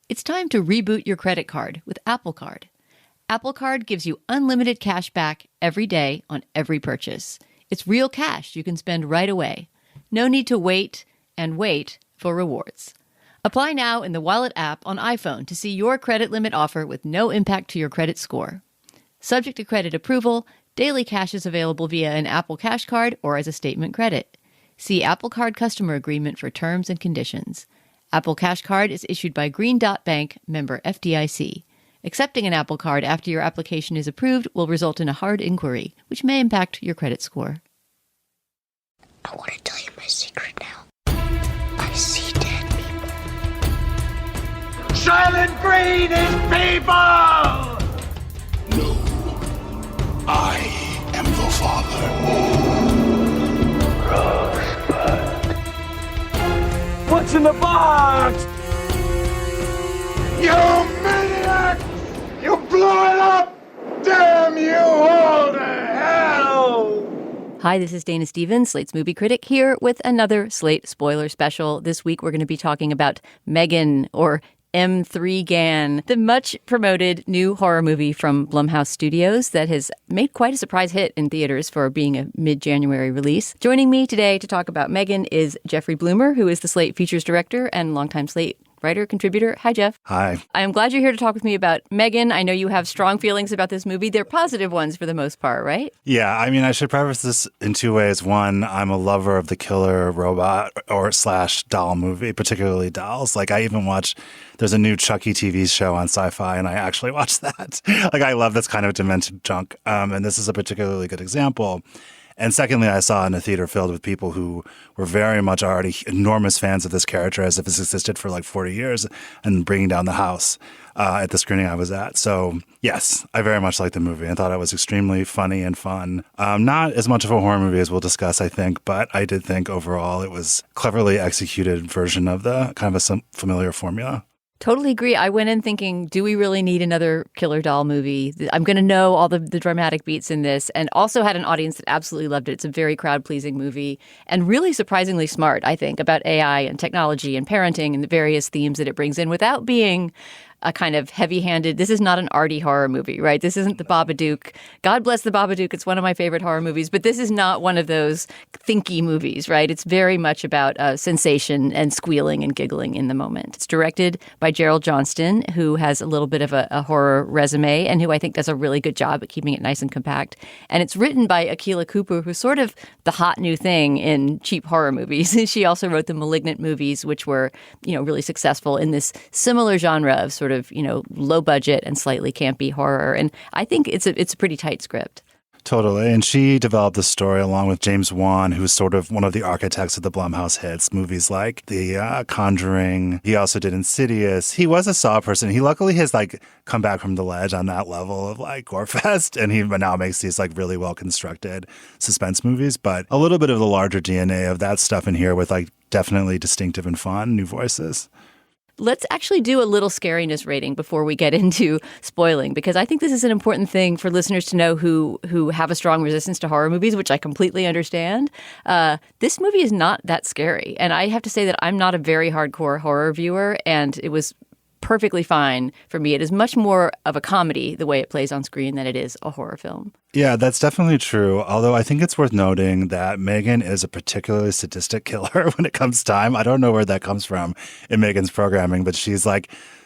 It's time to reboot your credit card with Apple Card. Apple Card gives you unlimited cash back every day on every purchase. It's real cash you can spend right away. No need to wait and wait for rewards. Apply now in the Wallet app on iPhone to see your credit limit offer with no impact to your credit score. Subject to credit approval, daily cash is available via an Apple Cash Card or as a statement credit. See Apple Card customer agreement for terms and conditions. Apple Cash Card is issued by Green Dot Bank, member FDIC. Accepting an Apple Card after your application is approved will result in a hard inquiry, which may impact your credit score. I want to tell you my secret now. I see dead people. Silent Green is people! No, I am the father. What's in the box? You maniac! You blew it up! Damn you all to hell! Hi, this is Dana Stevens, Slate's movie critic, here with another Slate spoiler special. This week we're going to be talking about M3gan, or M3gan, the much-promoted new horror movie from Blumhouse Studios that has made quite a surprise hit in theaters for being a mid-January release. Joining me today to talk about M3gan is Jeffrey Bloomer, who is the Slate features director and longtime Slate writer, contributor. Hi, Jeff. Hi. I'm glad you're here to talk with me about M3gan. I know you have strong feelings about this movie. They're positive ones for the most part, right? Yeah, I mean, I should preface this in two ways. One, I'm a lover of the killer robot or / doll movie, particularly dolls. Like, I even watch, there's a new Chucky TV show on Sci-Fi, and I actually watch that. Like, I love this kind of demented junk. And this is a particularly good example. And secondly, I saw in a theater filled with people who were very much already enormous fans of this character as if it's existed for like 40 years and bringing down the house at the screening I was at. So, yes, I very much liked the movie. I thought it was extremely funny and fun. Not as much of a horror movie as we'll discuss, I think, but I did think overall it was a cleverly executed version of the kind of a familiar formula. Totally agree. I went in thinking, do we really need another killer doll movie? I'm going to know all the dramatic beats in this, and also had an audience that absolutely loved it. It's a very crowd-pleasing movie and really surprisingly smart, I think, about AI and technology and parenting and the various themes that it brings in without being a kind of heavy-handed, this is not an arty horror movie, right? This isn't the Babadook. God bless the Babadook. It's one of my favorite horror movies, but this is not one of those thinky movies, right? It's very much about sensation and squealing and giggling in the moment. It's directed by Gerald Johnston, who has a little bit of a horror resume and who I think does a really good job at keeping it nice and compact. And it's written by Akilah Cooper, who's sort of the hot new thing in cheap horror movies. She also wrote the Malignant movies, which were, really successful in this similar genre of sort of, low budget and slightly campy horror. And I think it's a pretty tight script. Totally. And she developed the story along with James Wan, who's sort of one of the architects of the Blumhouse hits, movies like The Conjuring. He also did Insidious. He was a Saw person. He luckily has come back from the ledge on that level of Gorefest. And he now makes these really well constructed suspense movies. But a little bit of the larger DNA of that stuff in here with definitely distinctive and fun new voices. Let's actually do a little scariness rating before we get into spoiling, because I think this is an important thing for listeners to know who have a strong resistance to horror movies, which I completely understand. This movie is not that scary. And I have to say that I'm not a very hardcore horror viewer, and it was perfectly fine for me. It is much more of a comedy, the way it plays on screen, than it is a horror film. Yeah, that's definitely true. Although I think it's worth noting that M3gan is a particularly sadistic killer when it comes time. I don't know where that comes from in M3gan's programming, but she's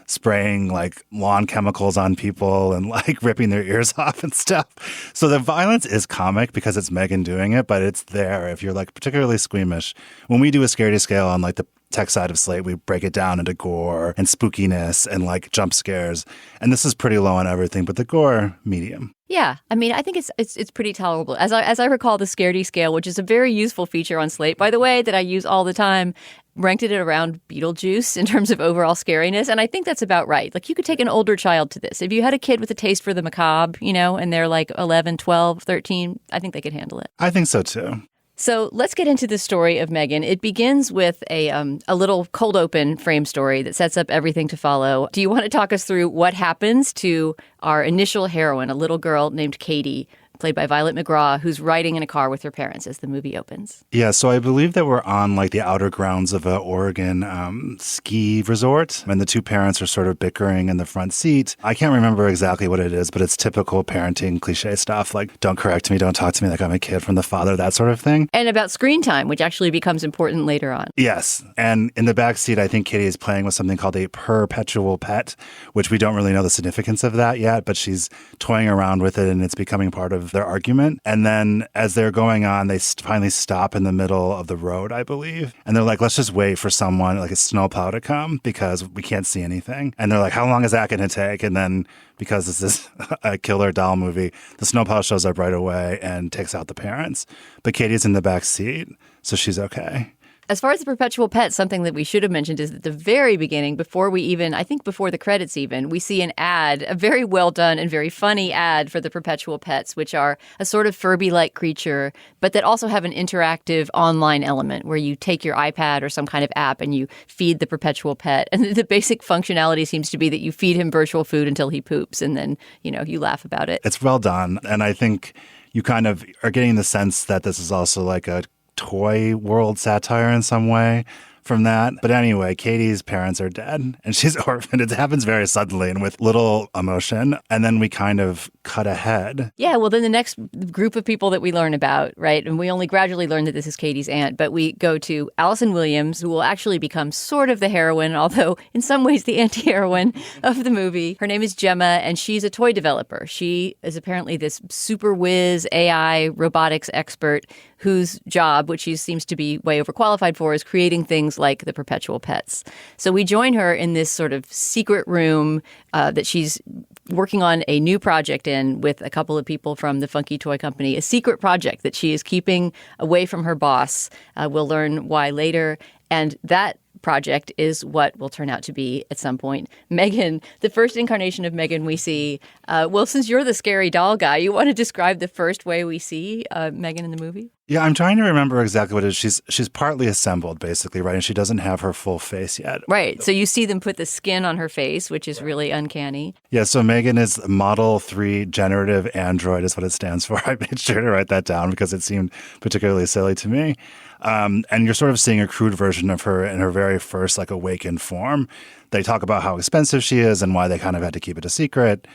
spraying lawn chemicals on people and ripping their ears off and stuff. So the violence is comic because it's M3gan doing it, but it's there if you're particularly squeamish. When we do a scary scale on the tech side of Slate, we break it down into gore and spookiness and jump scares. And this is pretty low on everything, but the gore, medium. Yeah, I mean, I think it's pretty tolerable. As I recall, the Scaredy scale, which is a very useful feature on Slate, by the way, that I use all the time, ranked it around Beetlejuice in terms of overall scariness. And I think that's about right. You could take an older child to this. If you had a kid with a taste for the macabre, and they're 11, 12, 13, I think they could handle it. I think so, too. So let's get into the story of M3gan. It begins with a little cold open frame story that sets up everything to follow. Do you want to talk us through what happens to our initial heroine, a little girl named Katie, played by Violet McGraw, who's riding in a car with her parents as the movie opens. Yeah, so I believe that we're on like the outer grounds of an Oregon ski resort, and the two parents are sort of bickering in the front seat. I can't remember exactly what it is, but it's typical parenting cliche stuff like don't correct me, don't talk to me like I'm a kid from the father, that sort of thing. And about screen time, which actually becomes important later on. Yes, and in the back seat, I think Katie is playing with something called a perpetual pet, which we don't really know the significance of that yet, but she's toying around with it and it's becoming part of their argument. And then as they're going on, they finally stop in the middle of the road, I believe. And they're like, let's just wait for someone, like a snowplow to come because we can't see anything. And they're like, how long is that going to take? And then because this is a killer doll movie, the snowplow shows up right away and takes out the parents. But Katie's in the back seat, so she's okay. As far as the perpetual pet, something that we should have mentioned is at the very beginning, before the credits even, we see an ad, a very well done and very funny ad for the perpetual pets, which are a sort of Furby-like creature, but that also have an interactive online element where you take your iPad or some kind of app and you feed the perpetual pet. And the basic functionality seems to be that you feed him virtual food until he poops and then, you laugh about it. It's well done. And I think you kind of are getting the sense that this is also like a toy world satire in some way from that. But anyway, Katie's parents are dead and she's orphaned. It happens very suddenly and with little emotion. And then we kind of cut ahead. Yeah, well, then the next group of people that we learn about, right? And we only gradually learn that this is Katie's aunt, but we go to Allison Williams, who will actually become sort of the heroine, although in some ways the anti-heroine of the movie. Her name is Gemma, and she's a toy developer. She is apparently this super whiz AI robotics expert whose job, which she seems to be way overqualified for, is creating things like the perpetual pets. So we join her in this sort of secret room that she's working on a new project in with a couple of people from the Funky Toy Company, a secret project that she is keeping away from her boss. We'll learn why later. And that project is what will turn out to be at some point M3gan, the first incarnation of M3gan we see. Well, since you're the scary doll guy, you want to describe the first way we see M3gan in the movie? Yeah, I'm trying to remember exactly what it is. She's partly assembled, basically, right? And she doesn't have her full face yet. Right. So you see them put the skin on her face, which is really uncanny. Yeah, so M3gan is Model 3 Generative Android is what it stands for. I made sure to write that down because it seemed particularly silly to me. And you're sort of seeing a crude version of her in her very first, like, awakened form. They talk about how expensive she is and why they kind of had to keep it a secret.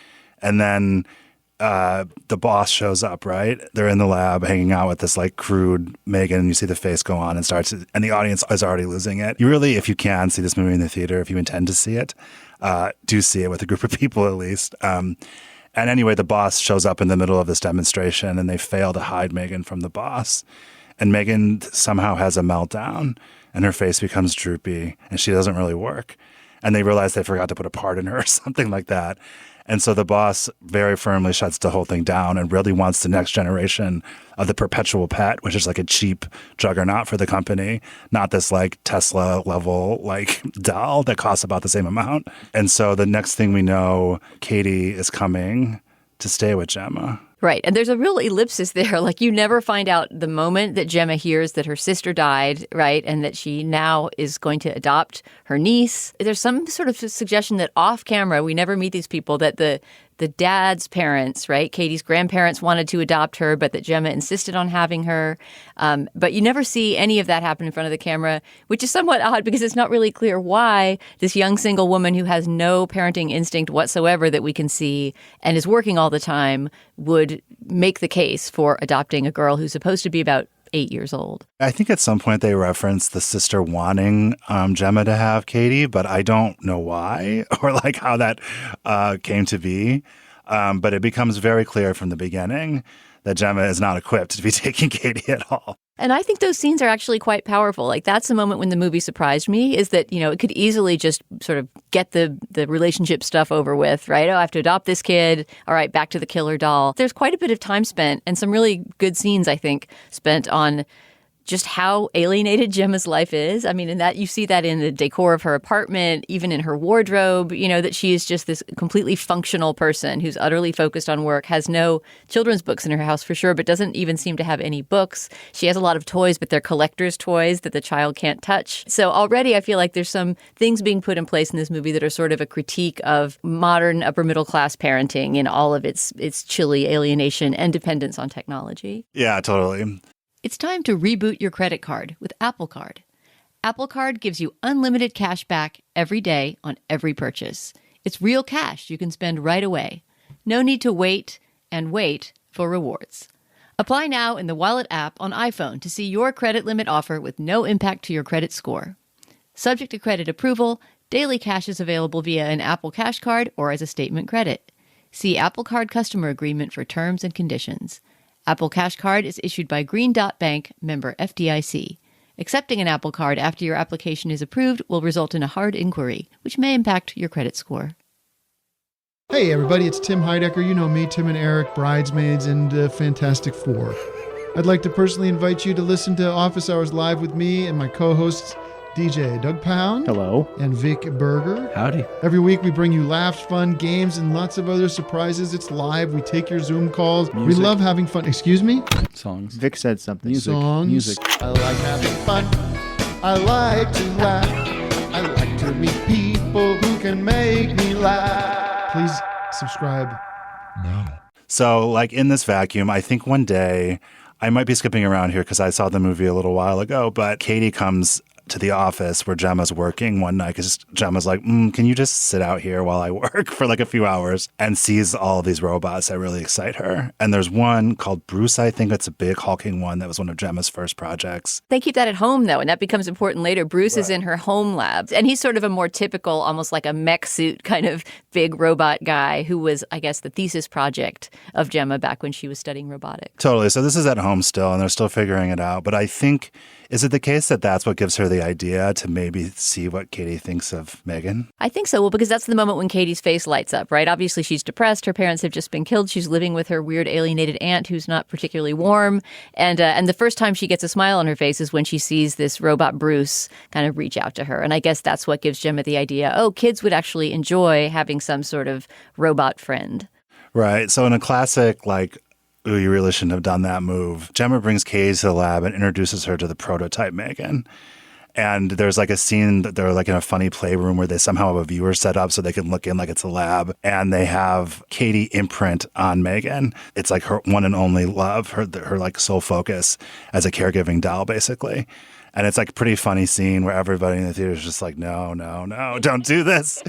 And then the boss shows up, right? They're in the lab hanging out with this like crude M3gan, and you see the face go on and the audience is already losing it. You really, if you can, see this movie in the theater, if you intend to see it, do see it with a group of people at least. And anyway, the boss shows up in the middle of this demonstration and they fail to hide M3gan from the boss. And M3gan somehow has a meltdown and her face becomes droopy and she doesn't really work. And they realize they forgot to put a part in her or something like that. And so the boss very firmly shuts the whole thing down and really wants the next generation of the perpetual pet, which is like a cheap juggernaut for the company, not this like Tesla level like doll that costs about the same amount. And so the next thing we know, Katie is coming to stay with Gemma. Right. And there's a real ellipsis there. Like you never find out the moment that Gemma hears that her sister died, right, and that she now is going to adopt her niece. There's some sort of suggestion that off camera, we never meet these people, that the dad's parents, right, Katie's grandparents wanted to adopt her, but that Gemma insisted on having her. But you never see any of that happen in front of the camera, which is somewhat odd because it's not really clear why this young single woman who has no parenting instinct whatsoever that we can see and is working all the time would make the case for adopting a girl who's supposed to be about 8 years old. I think at some point they referenced the sister wanting Gemma to have Katie, but I don't know why or like how that came to be. But it becomes very clear from the beginning that Gemma is not equipped to be taking Katie at all. And I think those scenes are actually quite powerful. Like that's the moment when the movie surprised me, is that, you know, it could easily just sort of get the relationship stuff over with, right? Oh, I have to adopt this kid. All right, back to the killer doll. There's quite a bit of time spent and some really good scenes, I think, spent on just how alienated Gemma's life is. I mean, and that you see that in the decor of her apartment, even in her wardrobe, that she is just this completely functional person who's utterly focused on work, has no children's books in her house for sure, but doesn't even seem to have any books. She has a lot of toys, but they're collector's toys that the child can't touch. So already I feel like there's some things being put in place in this movie that are sort of a critique of modern upper middle class parenting in all of its chilly alienation and dependence on technology. Yeah, totally. It's time to reboot your credit card with Apple Card. Apple Card gives you unlimited cash back every day on every purchase. It's real cash you can spend right away. No need to wait and wait for rewards. Apply now in the Wallet app on iPhone to see your credit limit offer with no impact to your credit score. Subject to credit approval, daily cash is available via an Apple Cash Card or as a statement credit. See Apple Card customer agreement for terms and conditions. Apple Cash Card is issued by Green Dot Bank, member FDIC. Accepting an Apple Card after your application is approved will result in a hard inquiry, which may impact your credit score. Hey everybody, it's Tim Heidecker. You know me, Tim and Eric, Bridesmaids, and Fantastic Four. I'd like to personally invite you to listen to Office Hours Live with me and my co-hosts, DJ Doug Pound. Hello. And Vic Berger. Howdy. Every week we bring you laughs, fun, games, and lots of other surprises. It's live. We take your Zoom calls. Music. We love having fun. Excuse me? Songs. Vic said something. Music. Songs. Music. I like having fun. I like to laugh. I like to meet people who can make me laugh. Please subscribe now. So, like, in this vacuum, I think one day, I might be skipping around here because I saw the movie a little while ago, but Katie comes to the office where Gemma's working one night because Gemma's like, can you just sit out here while I work for like a few hours, and sees all of these robots that really excite her. And there's one called Bruce, I think. It's a big hulking one that was one of Gemma's first projects. They keep that at home, though, and that becomes important later. Bruce is in her home lab, and he's sort of a more typical, almost like a mech suit kind of big robot guy who was, I guess, the thesis project of Gemma back when she was studying robotics. Totally. So this is at home still, and they're still figuring it out. But I think, is it the case that that's what gives her the idea to maybe see what Katie thinks of Megan? I think so. Well, because that's the moment when Katie's face lights up, right? Obviously, she's depressed. Her parents have just been killed. She's living with her weird alienated aunt who's not particularly warm. And the first time she gets a smile on her face is when she sees this robot Bruce kind of reach out to her. And I guess that's what gives Gemma the idea, oh, kids would actually enjoy having some sort of robot friend. Right. So in a classic, like, ooh, you really shouldn't have done that move, Gemma brings Katie to the lab and introduces her to the prototype Megan. And there's like a scene that they're like in a funny playroom where they somehow have a viewer set up so they can look in like it's a lab. And they have Katie imprint on Megan. It's like her one and only love, her like sole focus as a caregiving doll, basically. And it's like a pretty funny scene where everybody in the theater is just like, no, don't do this.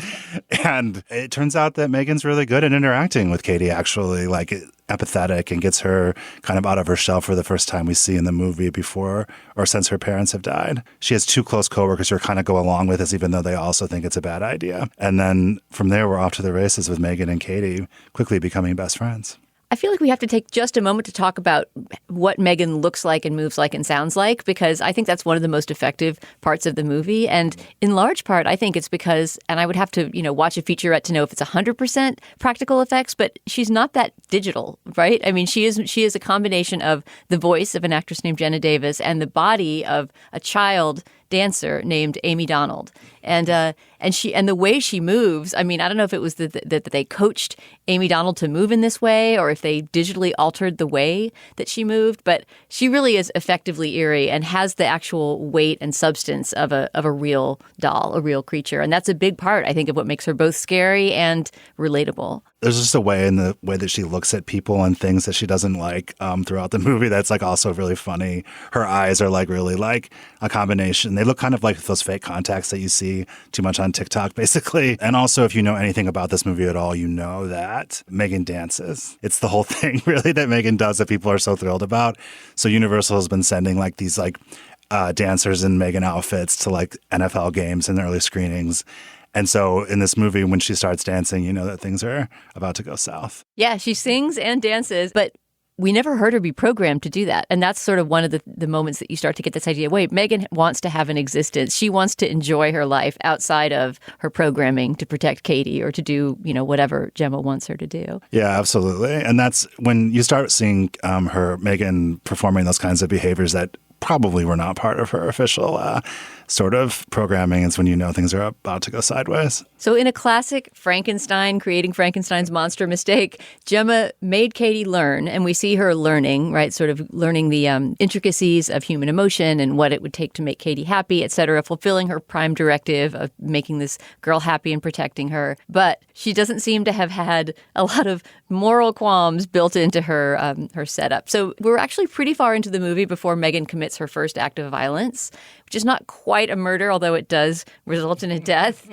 And it turns out that Megan's really good at interacting with Katie, actually, like empathetic, and gets her kind of out of her shell for the first time we see in the movie before or since her parents have died. She has two close coworkers who kind of go along with this, even though they also think it's a bad idea. And then from there, we're off to the races with Megan and Katie quickly becoming best friends. I feel like we have to take just a moment to talk about what Megan looks like and moves like and sounds like, because I think that's one of the most effective parts of the movie. And in large part, I think it's because, and I would have to, watch a featurette to know if it's 100% practical effects, but she's not that digital, right? I mean, she is a combination of the voice of an actress named Jenna Davis and the body of a child dancer named Amy Donald. And the way she moves, I mean, I don't know if it was that they coached Amy Donald to move in this way or if they digitally altered the way that she moved, but she really is effectively eerie and has the actual weight and substance of a real doll, a real creature. And that's a big part, I think, of what makes her both scary and relatable. There's just a way in the way that she looks at people and things that she doesn't like throughout the movie that's like also really funny. Her eyes are like really like a combination. They look kind of like those fake contacts that you see too much on TikTok, basically. And also, if you know anything about this movie at all, you know that Megan dances. It's the whole thing, really, that Megan does that people are so thrilled about. So Universal has been sending like these like dancers in Megan outfits to like NFL games and early screenings. And so in this movie, when she starts dancing, you know that things are about to go south. Yeah, she sings and dances, but we never heard her be programmed to do that. And that's sort of one of the moments that you start to get this idea, wait, Megan wants to have an existence. She wants to enjoy her life outside of her programming to protect Katie or to do, whatever Gemma wants her to do. Yeah, absolutely. And that's when you start seeing Megan performing those kinds of behaviors that probably were not part of her official sort of programming. Is when you know things are about to go sideways. So in a classic Frankenstein, creating Frankenstein's monster mistake, Gemma made Katie learn, and we see her learning, right, sort of learning the intricacies of human emotion and what it would take to make Katie happy, et cetera, fulfilling her prime directive of making this girl happy and protecting her. But she doesn't seem to have had a lot of moral qualms built into her her setup. So we're actually pretty far into the movie before Megan commits her first act of violence, which is not quite a murder, although it does result in a death.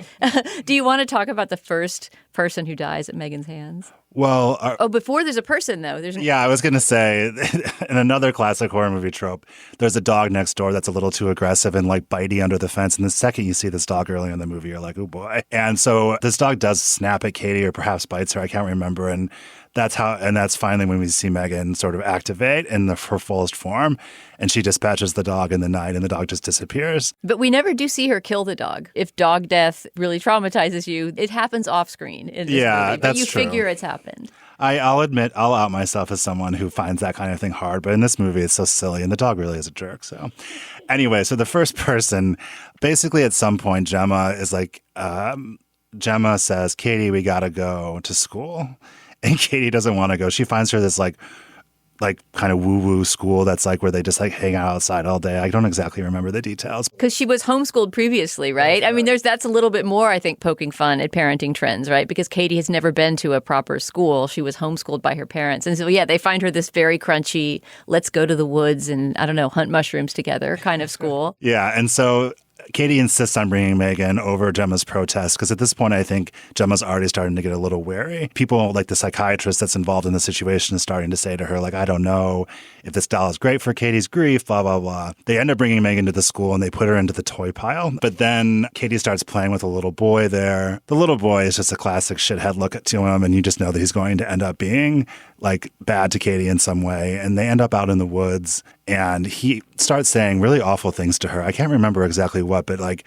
Do you want to talk about the first person who dies at Megan's hands? Well, before there's a person, though. Yeah, I was going to say, in another classic horror movie trope, there's a dog next door that's a little too aggressive and like bitey under the fence. And the second you see this dog early in the movie, you're like, oh boy. And so this dog does snap at Katie or perhaps bites her. I can't remember. And that's finally when we see Megan sort of activate in her fullest form. And she dispatches the dog in the night and the dog just disappears. But we never do see her kill the dog. If dog death really traumatizes you, it happens off screen in this movie. But you figure it's happened. I'll admit, I'll out myself as someone who finds that kind of thing hard. But in this movie, it's so silly. And the dog really is a jerk. So anyway, so the first person, basically at some point, Gemma is like, Gemma says, Katie, we got to go to school. And Katie doesn't want to go. She finds her this like kind of woo-woo school that's like where they just like hang out outside all day. I don't exactly remember the details. Because she was homeschooled previously, right? I mean, that's a little bit more, I think, poking fun at parenting trends, right? Because Katie has never been to a proper school. She was homeschooled by her parents. And so, yeah, they find her this very crunchy, let's go to the woods and, I don't know, hunt mushrooms together kind of school. Yeah, and so Katie insists on bringing Megan over Gemma's protest because at this point, I think Gemma's already starting to get a little wary. People like the psychiatrist that's involved in the situation is starting to say to her, like, I don't know if this doll is great for Katie's grief, blah, blah, blah. They end up bringing Megan to the school and they put her into the toy pile. But then Katie starts playing with a little boy there. The little boy is just a classic shithead look to him, and you just know that he's going to end up being like bad to Katie in some way. And they end up out in the woods and he starts saying really awful things to her. I can't remember exactly what, but like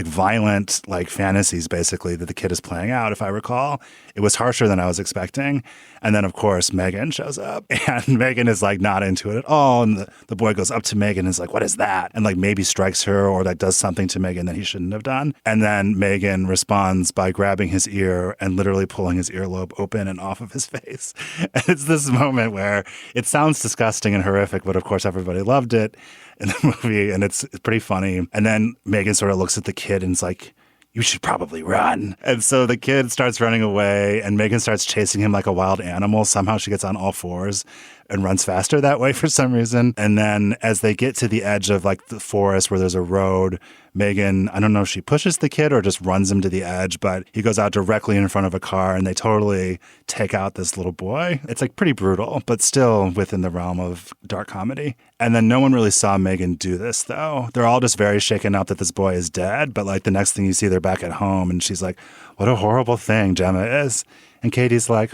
violent like fantasies basically that the kid is playing out, if I recall. It was harsher than I was expecting. And then, of course, Megan shows up and Megan is like not into it at all. And the boy goes up to Megan and is like, what is that? And like maybe strikes her or like does something to Megan that he shouldn't have done. And then Megan responds by grabbing his ear and literally pulling his earlobe open and off of his face. And it's this moment where it sounds disgusting and horrific, but of course everybody loved it in the movie, and it's pretty funny. And then Megan sort of looks at the kid and is like, you should probably run. And so the kid starts running away, and Megan starts chasing him like a wild animal. Somehow she gets on all fours and runs faster that way for some reason. And then as they get to the edge of like the forest where there's a road, Megan, I don't know if she pushes the kid or just runs him to the edge, but he goes out directly in front of a car and they totally take out this little boy. It's like pretty brutal, but still within the realm of dark comedy. And then no one really saw Megan do this, though. They're all just very shaken up that this boy is dead. But like the next thing you see, they're back at home and she's like, what a horrible thing Gemma is. And Katie's like,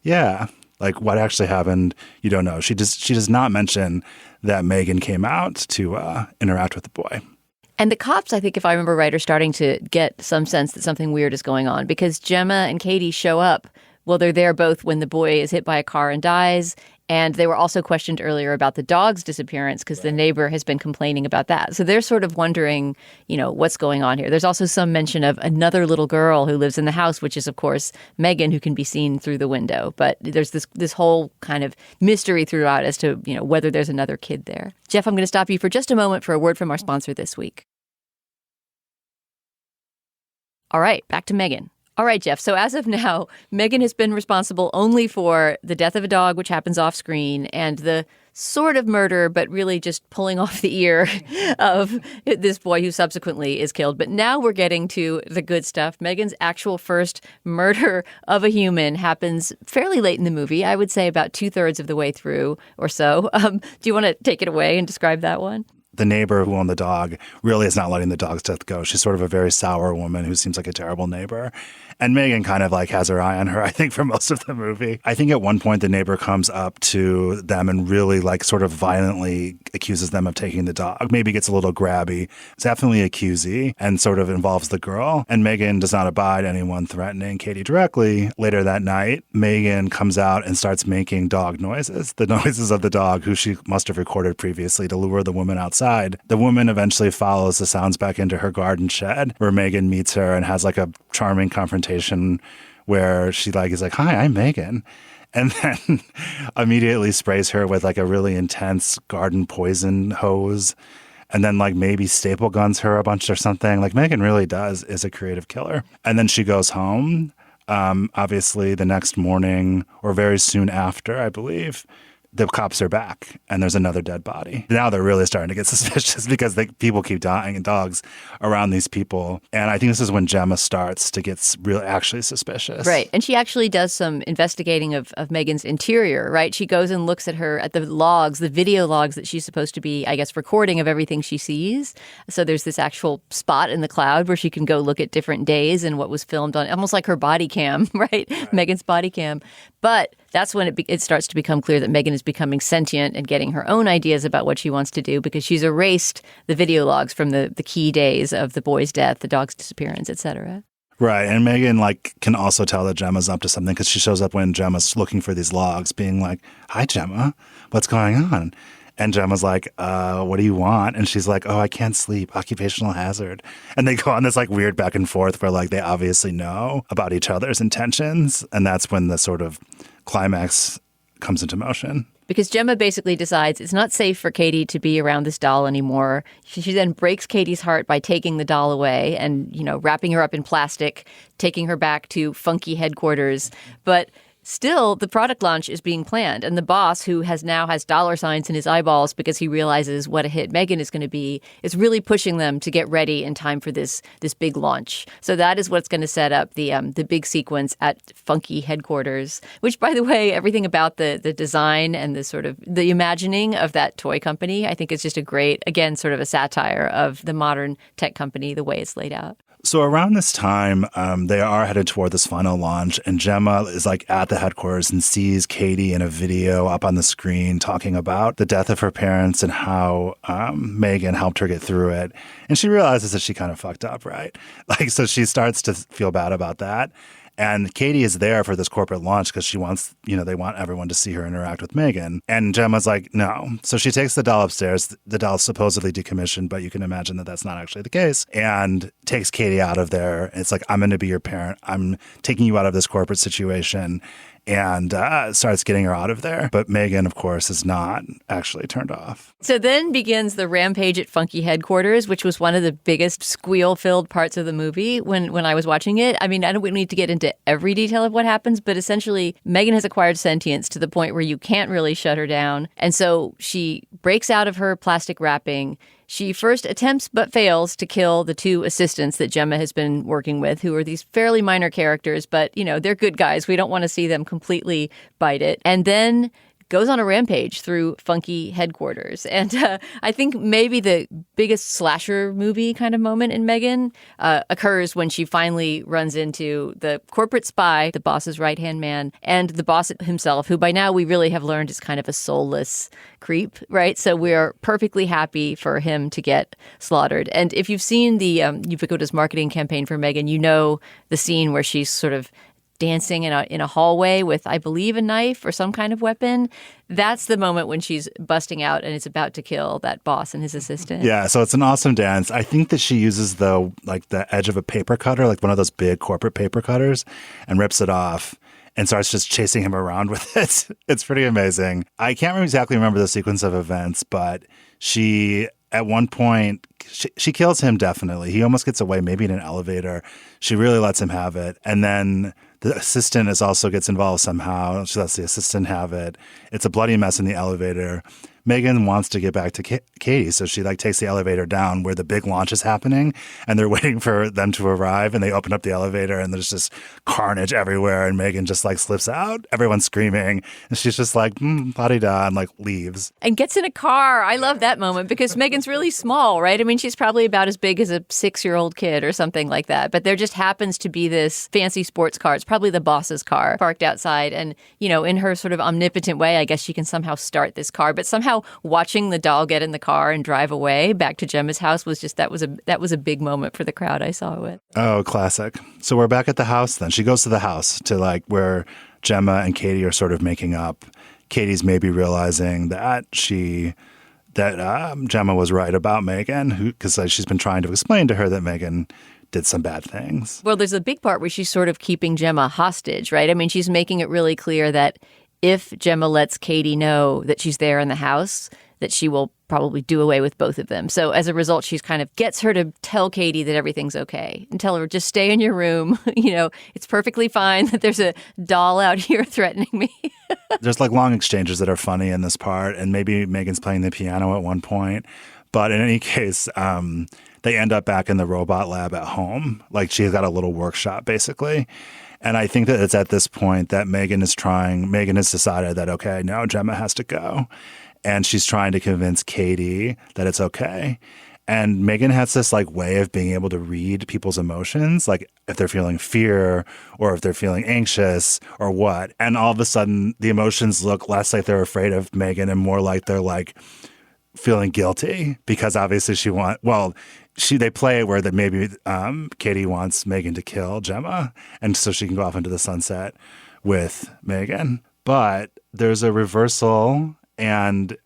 yeah. Like what actually happened, you don't know. She does not mention that Megan came out to interact with the boy. And the cops, I think, if I remember right, are starting to get some sense that something weird is going on because Gemma and Katie show up. Well, they're there both when the boy is hit by a car and dies. And they were also questioned earlier about the dog's disappearance because the neighbor has been complaining about that. So they're sort of wondering, you know, what's going on here. There's also some mention of another little girl who lives in the house, which is, of course, Megan, who can be seen through the window. But there's this whole kind of mystery throughout as to, you know, whether there's another kid there. Jeff, I'm going to stop you for just a moment for a word from our sponsor this week. All right, back to Megan. All right, Jeff. So as of now, Megan has been responsible only for the death of a dog, which happens off screen, and the sort of murder, but really just pulling off the ear of this boy who subsequently is killed. But now we're getting to the good stuff. Megan's actual first murder of a human happens fairly late in the movie. I would say about 2/3 of the way through or so. Do you want to take it away and describe that one? The neighbor who owned the dog really is not letting the dog's death go. She's sort of a very sour woman who seems like a terrible neighbor. And M3gan kind of like has her eye on her, I think, for most of the movie. I think at one point the neighbor comes up to them and really like sort of violently accuses them of taking the dog. Maybe gets a little grabby. It's definitely accusey and sort of involves the girl. And M3gan does not abide anyone threatening Katie directly. Later that night, M3gan comes out and starts making dog noises, the noises of the dog who she must have recorded previously to lure the woman outside. The woman eventually follows the sounds back into her garden shed where M3gan meets her and has like a charming confrontation where she like is like, "Hi, I'm M3gan." And then immediately sprays her with like a really intense garden poison hose. And then like maybe staple guns her a bunch or something. Like M3gan really is a creative killer. And then she goes home. Obviously the next morning or very soon after, I believe, the cops are back and there's another dead body. Now they're really starting to get suspicious because people keep dying and dogs around these people. And I think this is when Gemma starts to get really actually suspicious. Right. And she actually does some investigating of M3gan's interior, right? She goes and looks at the logs, the video logs that she's supposed to be, I guess, recording of everything she sees. So there's this actual spot in the cloud where she can go look at different days and what was filmed on, almost like her body cam, right? M3gan's body cam. But that's when it starts to become clear that M3gan is becoming sentient and getting her own ideas about what she wants to do because she's erased the video logs from the key days of the boy's death, the dog's disappearance, etc. Right. And M3gan like can also tell that Gemma's up to something because she shows up when Gemma's looking for these logs being like, "Hi, Gemma, what's going on?" And Gemma's like, what do you want? And she's like, "Oh, I can't sleep. Occupational hazard." And they go on this like weird back and forth where like they obviously know about each other's intentions. And that's when the sort of climax comes into motion. Because Gemma basically decides it's not safe for Katie to be around this doll anymore. She then breaks Katie's heart by taking the doll away and, wrapping her up in plastic, taking her back to funky headquarters. But still, the product launch is being planned. And the boss, who now has dollar signs in his eyeballs because he realizes what a hit M3gan is going to be, is really pushing them to get ready in time for this big launch. So that is what's going to set up the big sequence at funky headquarters, which, by the way, everything about the design and the sort of the imagining of that toy company, I think is just a great, again, sort of a satire of the modern tech company, the way it's laid out. So around this time, they are headed toward this final launch, and Gemma is like at the headquarters and sees Katie in a video up on the screen talking about the death of her parents and how M3gan helped her get through it. And she realizes that she kind of fucked up, right? Like, so she starts to feel bad about that. And Katie is there for this corporate launch because she wants, they want everyone to see her interact with M3gan. And Gemma's like, no. So she takes the doll upstairs. The doll's supposedly decommissioned, but you can imagine that that's not actually the case. And takes Katie out of there. It's like, I'm going to be your parent. I'm taking you out of this corporate situation. And starts getting her out of there. But M3gan, of course, is not actually turned off. So then begins the rampage at Funky Headquarters, which was one of the biggest squeal-filled parts of the movie when I was watching it. I mean, I don't need to get into every detail of what happens, but essentially M3gan has acquired sentience to the point where you can't really shut her down. And so she breaks out of her plastic wrapping. She first attempts but fails to kill the two assistants that Gemma has been working with, who are these fairly minor characters, but, they're good guys. We don't want to see them completely bite it. And then goes on a rampage through Funky Headquarters. And I think maybe the biggest slasher movie kind of moment in M3gan occurs when she finally runs into the corporate spy, the boss's right-hand man, and the boss himself, who by now we really have learned is kind of a soulless creep, right? So we are perfectly happy for him to get slaughtered. And if you've seen the ubiquitous marketing campaign for M3gan, you know the scene where she's sort of dancing in a hallway with, I believe, a knife or some kind of weapon. That's the moment when she's busting out and is about to kill that boss and his assistant. Yeah, so it's an awesome dance. I think that she uses the edge of a paper cutter, like one of those big corporate paper cutters, and rips it off and starts just chasing him around with it. It's pretty amazing. I can't exactly remember the sequence of events, but she, at one point, she kills him definitely. He almost gets away, maybe in an elevator. She really lets him have it. And then the assistant also gets involved somehow. She lets the assistant have it. It's a bloody mess in the elevator. Megan wants to get back to Katie, so she like takes the elevator down where the big launch is happening, and they're waiting for them to arrive, and they open up the elevator, and there's just carnage everywhere, and Megan just like slips out, everyone's screaming, and she's just like, la-di-da, and like leaves. And gets in a car. I love that moment because Megan's really small, right? I mean, she's probably about as big as a 6-year-old kid or something like that. But there just happens to be this fancy sports car. It's probably the boss's car parked outside. And, you know, in her sort of omnipotent way, I guess she can somehow start this car. But somehow watching the doll get in the car and drive away back to Gemma's house was just that was a big moment for the crowd I saw it with. Oh, classic. So we're back at the house then. She goes to the house to like where Gemma and Katie are sort of making up. Katie's maybe realizing that Gemma was right about Megan, because she's been trying to explain to her that Megan did some bad things. Well, there's a big part where she's sort of keeping Gemma hostage, right? I mean, she's making it really clear that if Gemma lets Katie know that she's there in the house, that she will probably do away with both of them. So as a result, she's kind of gets her to tell Katie that everything's okay and tell her, just stay in your room. You know, it's perfectly fine that there's a doll out here threatening me. There's like long exchanges that are funny in this part. And maybe Megan's playing the piano at one point. But in any case, they end up back in the robot lab at home. Like she's got a little workshop basically. And I think that it's at this point that Megan has decided that, okay, no, Gemma has to go. And she's trying to convince Katie that it's okay. And Megan has this like way of being able to read people's emotions, like if they're feeling fear or if they're feeling anxious or what. And all of a sudden the emotions look less like they're afraid of Megan and more like they're like feeling guilty because obviously they play it where that maybe Katie wants Megan to kill Gemma and so she can go off into the sunset with Megan. But there's a reversal. And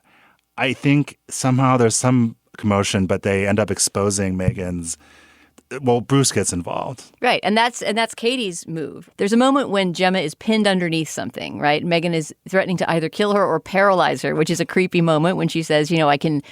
I think somehow there's some commotion, but they end up exposing Bruce gets involved. Right. And that's Katie's move. There's a moment when Gemma is pinned underneath something, right? Megan is threatening to either kill her or paralyze her, which is a creepy moment when she says, you know, I can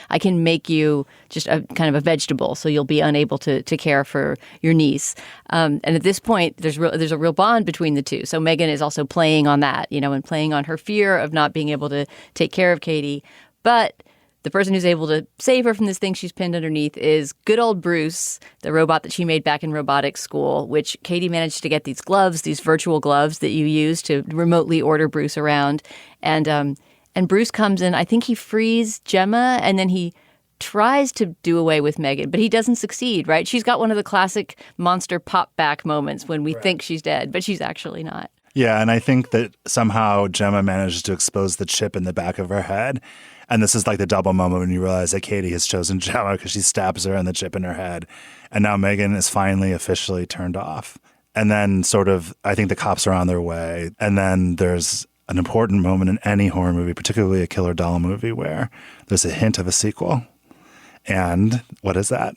make you just a kind of a vegetable so you'll be unable to care for your niece. And at this point, there's a real bond between the two. So Megan is also playing on that, you know, and playing on her fear of not being able to take care of Katie. But the person who's able to save her from this thing she's pinned underneath is good old Bruce, the robot that she made back in robotics school, which Katie managed to get these gloves, these virtual gloves that you use to remotely order Bruce around. And Bruce comes in, I think he frees Gemma, and then he tries to do away with Megan, but he doesn't succeed, right? She's got one of the classic monster pop back moments when we think she's dead, but she's actually not. Yeah, and I think that somehow Gemma manages to expose the chip in the back of her head. And this is like the double moment when you realize that Katie has chosen Gemma because she stabs her and the chip in her head. And now Megan is finally officially turned off. And then sort of, I think the cops are on their way. And then there's an important moment in any horror movie, particularly a killer doll movie, where there's a hint of a sequel. And what is that?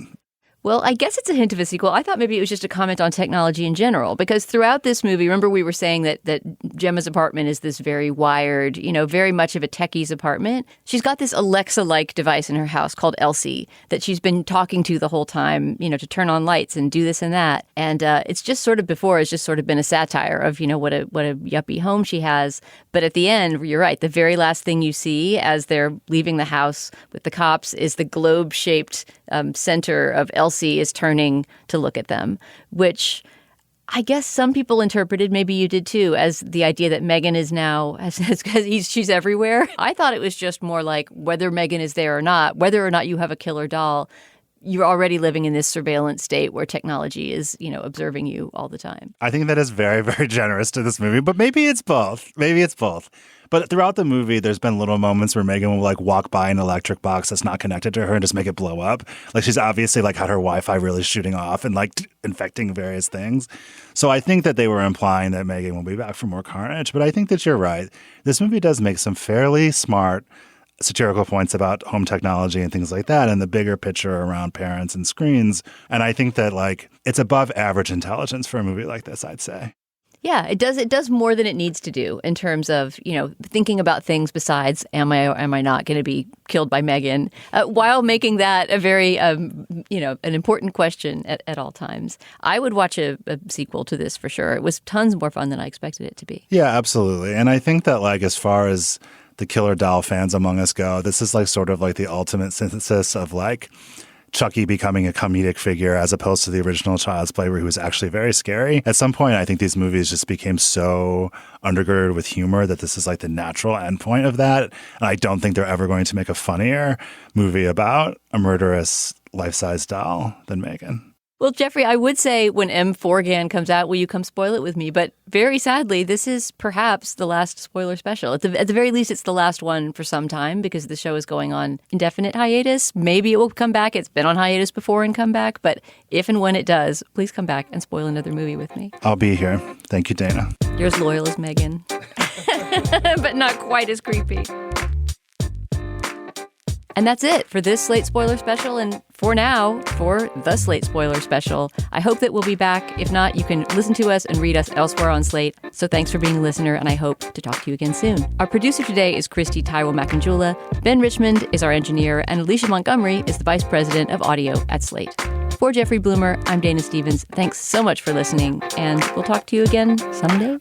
Well, I guess it's a hint of a sequel. I thought maybe it was just a comment on technology in general, because throughout this movie, remember we were saying that Gemma's apartment is this very wired, you know, very much of a techie's apartment. She's got this Alexa-like device in her house called Elsie that she's been talking to the whole time, you know, to turn on lights and do this and that. And it's just sort of been a satire of, you know, what a yuppie home she has. But at the end, you're right, the very last thing you see as they're leaving the house with the cops is the globe-shaped center of Elsie is turning to look at them, which I guess some people interpreted, maybe you did too, as the idea that Megan is now, she's everywhere. I thought it was just more like whether Megan is there or not, whether or not you have a killer doll, you're already living in this surveillance state where technology is, you know, observing you all the time. I think that is very, very generous to this movie, but maybe it's both. But throughout the movie, there's been little moments where Megan will like walk by an electric box that's not connected to her and just make it blow up. Like she's obviously like had her Wi-Fi really shooting off and like infecting various things. So I think that they were implying that Megan will be back for more carnage. But I think that you're right. This movie does make some fairly smart satirical points about home technology and things like that and the bigger picture around parents and screens. And I think that like it's above average intelligence for a movie like this, I'd say. Yeah, it does more than it needs to do in terms of, you know, thinking about things besides am I or am I not going to be killed by Megan, while making that a very, you know, an important question at all times. I would watch a sequel to this for sure. It was tons more fun than I expected it to be. Yeah, absolutely. And I think that like as far as the killer doll fans among us go, this is like sort of like the ultimate synthesis of like Chucky becoming a comedic figure as opposed to the original Child's Play where he was actually very scary. At some point, I think these movies just became so undergirded with humor that this is like the natural endpoint of that. And I don't think they're ever going to make a funnier movie about a murderous life-size doll than M3gan. Well, Jeffrey, I would say when M3gan comes out, will you come spoil it with me? But very sadly, this is perhaps the last spoiler special. At the very least, it's the last one for some time because the show is going on indefinite hiatus. Maybe it will come back. It's been on hiatus before and come back. But if and when it does, please come back and spoil another movie with me. I'll be here. Thank you, Dana. You're as loyal as M3gan, but not quite as creepy. And that's it for this Slate Spoiler Special. And for now, for the Slate Spoiler Special, I hope that we'll be back. If not, you can listen to us and read us elsewhere on Slate. So thanks for being a listener, and I hope to talk to you again soon. Our producer today is Kristie Taiwo-Makanjuola. Ben Richmond is our engineer, and Alicia Montgomery is the vice president of audio at Slate. For Jeffrey Bloomer, I'm Dana Stevens. Thanks so much for listening, and we'll talk to you again someday.